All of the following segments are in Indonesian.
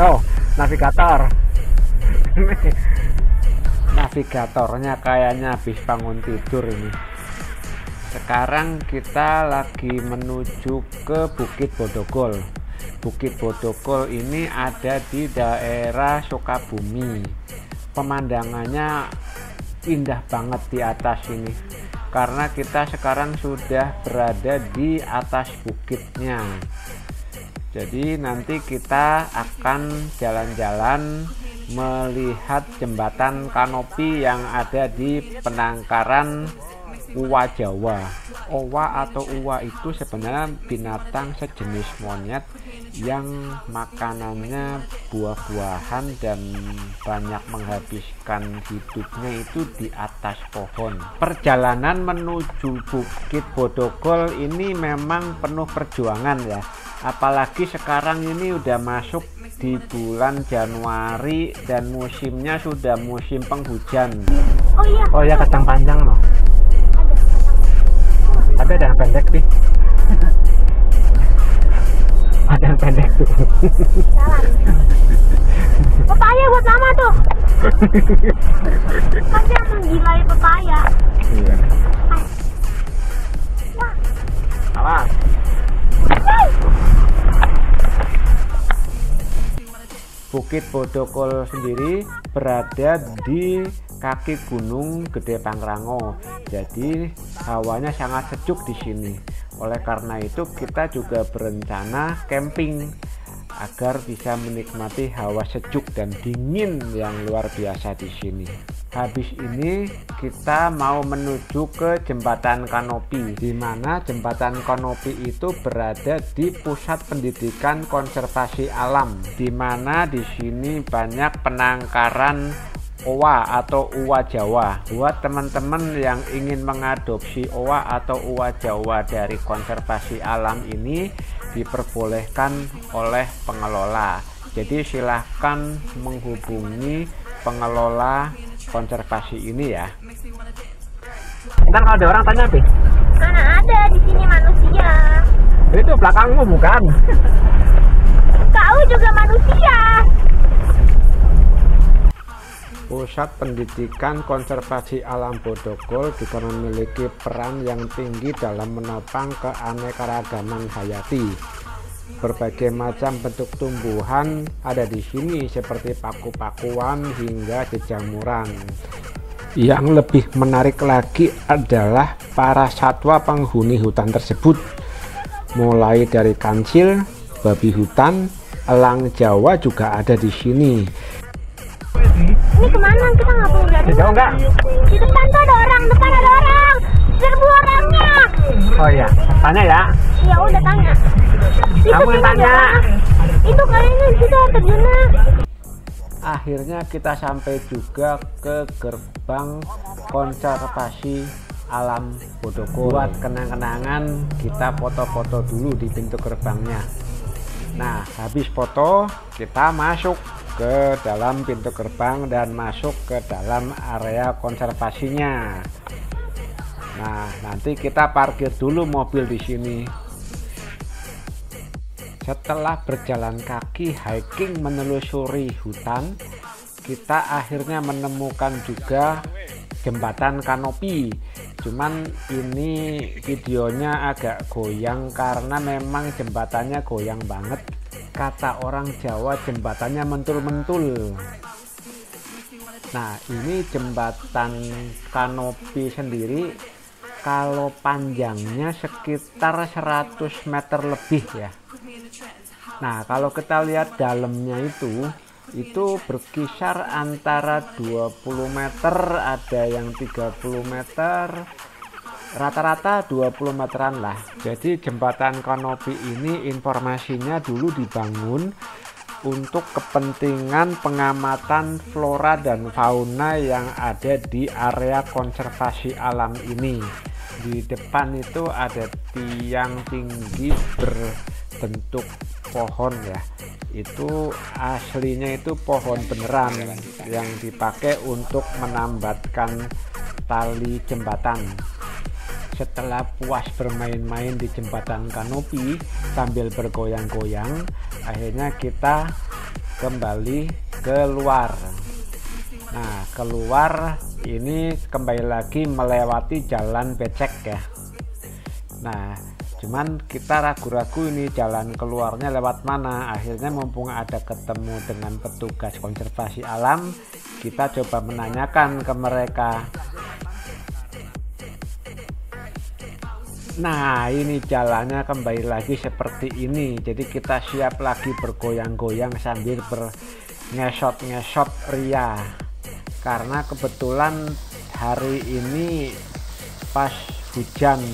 tuh navigator. Navigatornya kayaknya habis bangun tidur ini. Sekarang kita lagi menuju ke Bukit Bodogol. Bukit Bodogol ini ada di daerah Sukabumi. Pemandangannya indah banget di atas ini, karena kita sekarang sudah berada di atas bukitnya. Jadi nanti kita akan jalan-jalan melihat jembatan kanopi yang ada di penangkaran Uwa Jawa. Owa atau uwa itu sebenarnya binatang sejenis monyet yang makanannya buah-buahan dan banyak menghabiskan hidupnya itu di atas pohon. Perjalanan menuju Bukit Bodogol ini memang penuh perjuangan ya, apalagi sekarang ini udah masuk di bulan Januari dan musimnya sudah musim penghujan. Oh iya, kacang panjang loh. Tapi ada yang pendek sih. Ada yang pendek tuh. Pepaya buat mama tuh. Pasti yang menggilai pepaya. Iya. Awas. Bukit Bodogol sendiri berada di kaki Gunung Gede Pangrango, jadi hawanya sangat sejuk di sini. Oleh karena itu kita juga berencana camping agar bisa menikmati hawa sejuk dan dingin yang luar biasa di sini. Habis ini kita mau menuju ke Jembatan Kanopi, di mana Jembatan Kanopi itu berada di Pusat Pendidikan Konservasi Alam, di mana di sini banyak penangkaran owa atau uwa Jawa. Buat teman-teman yang ingin mengadopsi owa atau uwa Jawa dari konservasi alam ini diperbolehkan oleh pengelola. Jadi silahkan menghubungi pengelola konservasi ini ya. Ntar kalau ada orang tanya apa? Karena ada di sini manusia. Itu belakangmu bukan? Kau juga manusia. Pusat Pendidikan Konservasi Alam Bodogol juga memiliki peran yang tinggi dalam menopang keanekaragaman hayati. Berbagai macam bentuk tumbuhan ada di sini seperti paku-pakuan hingga jejamuran. Yang lebih menarik lagi adalah para satwa penghuni hutan tersebut, mulai dari kancil, babi hutan, elang Jawa juga ada di sini. Ini kemana? Kita nggak perlu dari Jauh nggak? Di depan tuh ada orang, depan ada orang. Serbu orangnya. Oh iya, tanya ya. Ya udah tanya. Kamu yang tanya. Itu kayaknya kita terjunnya. Akhirnya kita sampai juga ke gerbang konservasi alam Bodogol. Buat kenang-kenangan kita foto-foto dulu di pintu gerbangnya. Nah, habis foto kita masuk ke dalam pintu gerbang dan masuk ke dalam area konservasinya. Nah, nanti kita parkir dulu mobil di sini. Setelah berjalan kaki hiking menelusuri hutan, kita akhirnya menemukan juga jembatan kanopi. Cuman ini videonya agak goyang karena memang jembatannya goyang banget. Kata orang Jawa jembatannya mentul-mentul. Nah, ini jembatan kanopi sendiri kalau panjangnya sekitar 100 meter lebih ya. Nah, kalau kita lihat dalamnya itu berkisar antara 20 meter, ada yang 30 meter, rata-rata 20 meteran lah. Jadi jembatan kanopi ini informasinya dulu dibangun untuk kepentingan pengamatan flora dan fauna yang ada di area konservasi alam ini. Di depan itu ada tiang tinggi berbentuk pohon ya. Itu aslinya itu pohon beneran yang dipakai untuk menambatkan tali jembatan. Setelah puas bermain-main di jembatan kanopi sambil bergoyang-goyang, akhirnya kita kembali keluar. Nah, keluar ini kembali lagi melewati jalan becek ya. Nah, cuman kita ragu-ragu ini jalan keluarnya lewat mana. Akhirnya mumpung ada ketemu dengan petugas konservasi alam, kita coba menanyakan ke mereka. Nah, ini jalannya kembali lagi seperti ini. Jadi kita siap lagi bergoyang-goyang sambil berngesot-ngesot ria. Karena kebetulan hari ini pas hujan.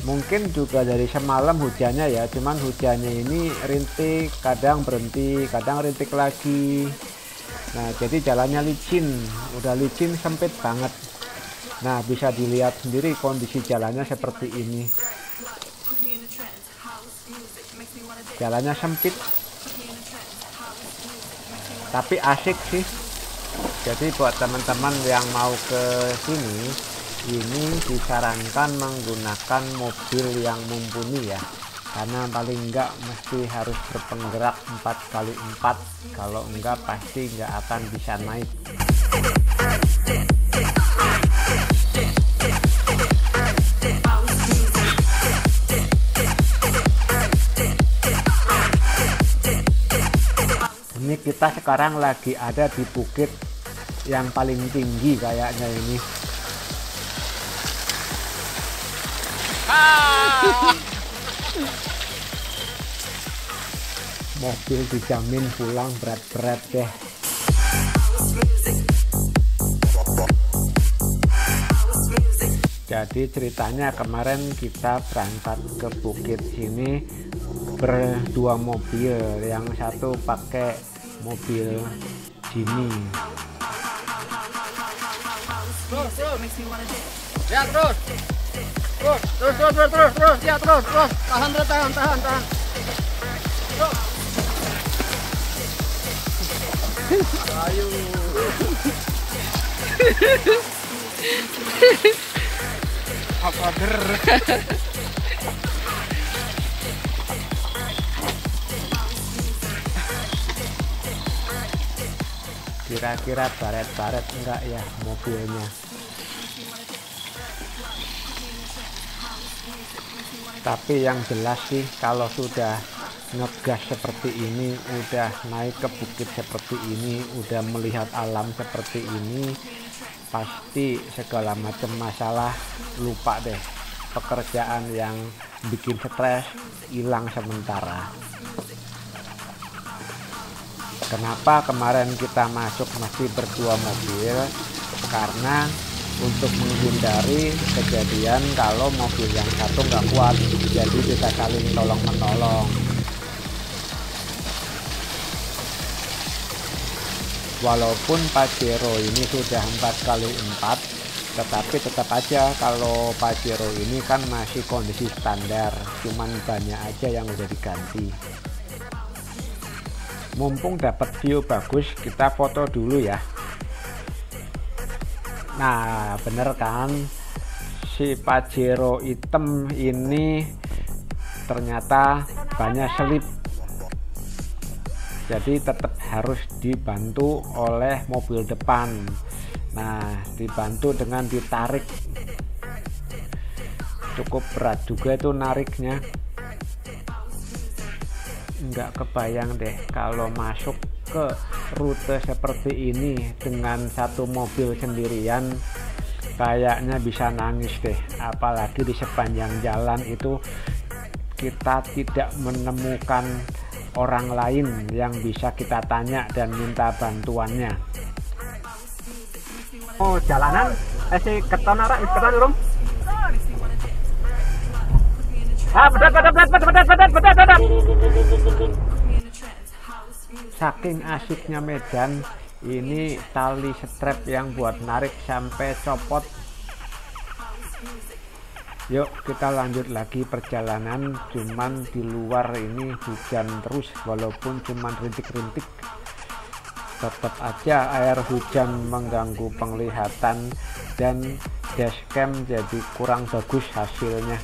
Mungkin juga dari semalam hujannya ya, cuman hujannya ini rintik, kadang berhenti, kadang rintik lagi. Nah, jadi jalannya licin, udah licin, sempit banget. Nah, bisa dilihat sendiri kondisi jalannya seperti ini. Jalannya sempit, tapi asik sih. Jadi buat teman-teman yang mau ke sini, ini disarankan menggunakan mobil yang mumpuni ya, karena paling enggak mesti harus berpenggerak 4x4, kalau enggak pasti enggak akan bisa naik. Ini kita sekarang lagi ada di bukit yang paling tinggi kayaknya ini. Mobil dijamin pulang berat-berat deh. Jadi ceritanya kemarin kita berangkat ke bukit sini berdua mobil, yang satu pakai mobil Jimmy. Ya terus, ya terus, tahan. Ayo. Apa ger? Kira-kira baret-baret enggak ya mobilnya? Tapi yang jelas sih kalau sudah ngegas seperti ini, udah naik ke bukit seperti ini, udah melihat alam seperti ini, pasti segala macam masalah lupa deh. Pekerjaan yang bikin stres hilang sementara. Kenapa kemarin kita masuk masih berdua mobil? Karena untuk menghindari kejadian kalau mobil yang satu nggak kuat, jadi kita saling tolong menolong. Walaupun Pajero ini sudah 4x4, tetapi tetap aja kalau Pajero ini kan masih kondisi standar, cuman banyak aja yang udah diganti. Mumpung dapat view bagus, kita foto dulu ya. Nah, bener kan, si Pajero hitam ini ternyata banyak selip, jadi tetap harus dibantu oleh mobil depan. Nah, dibantu dengan ditarik, cukup berat juga itu nariknya. Nggak kebayang deh kalau masuk ke rute seperti ini dengan satu mobil sendirian, kayaknya bisa nangis deh. Apalagi di sepanjang jalan itu kita tidak menemukan orang lain yang bisa kita tanya dan minta bantuannya. Oh, jalanan si keton ora wis keton urung? Bedat. Saking asiknya medan ini, tali strap yang buat narik sampai copot. Yuk kita lanjut lagi perjalanan. Cuman di luar ini hujan terus, walaupun cuman rintik-rintik, tetap aja air hujan mengganggu penglihatan dan dashcam jadi kurang bagus hasilnya.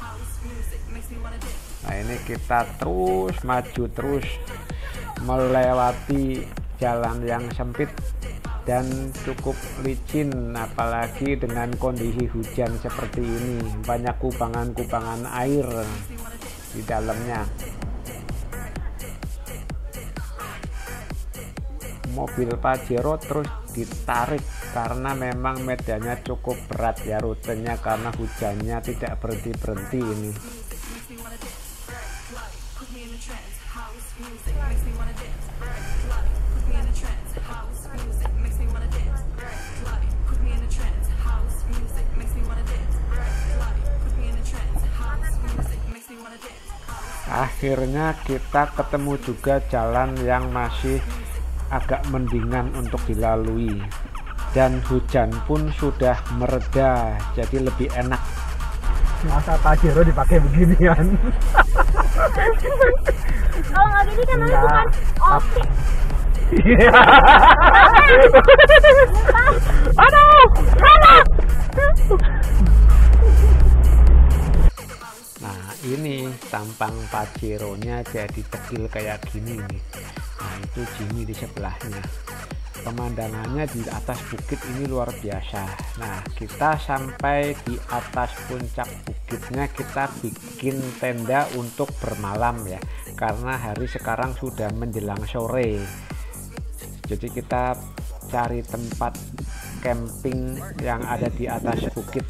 Nah, ini kita terus maju terus melewati jalan yang sempit dan cukup licin, apalagi dengan kondisi hujan seperti ini, banyak kubangan-kubangan air di dalamnya. Mobil Pajero terus ditarik karena memang medannya cukup berat ya, rutenya karena hujannya tidak berhenti-berhenti ini. Akhirnya kita ketemu juga jalan yang masih agak mendingan untuk dilalui, dan hujan pun sudah mereda, jadi lebih enak. Masa Pajero dipakai beginian? Kalau nggak gini kan namanya bukan oke. Aduh, aduh. Nah, ini tampang Pajeronya jadi tegil kayak gini nih. Nah, itu Jimmy di sebelahnya. Pemandangannya di atas bukit ini luar biasa. Nah, kita sampai di atas puncak bukitnya, kita bikin tenda untuk bermalam ya, karena hari sekarang sudah menjelang sore. Jadi kita cari tempat camping yang ada di atas bukit.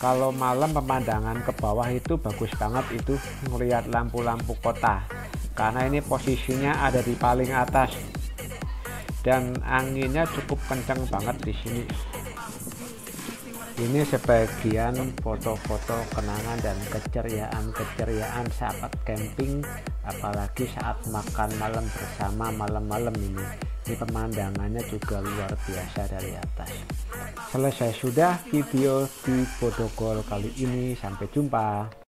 Kalau malam pemandangan ke bawah itu bagus banget, itu melihat lampu-lampu kota, karena ini posisinya ada di paling atas dan anginnya cukup kencang banget di sini. Ini sebagian foto-foto kenangan dan keceriaan saat camping, apalagi saat makan malam bersama malam-malam ini. Ini pemandangannya juga luar biasa dari atas. Selesai sudah video di Bodogol kali ini, sampai jumpa.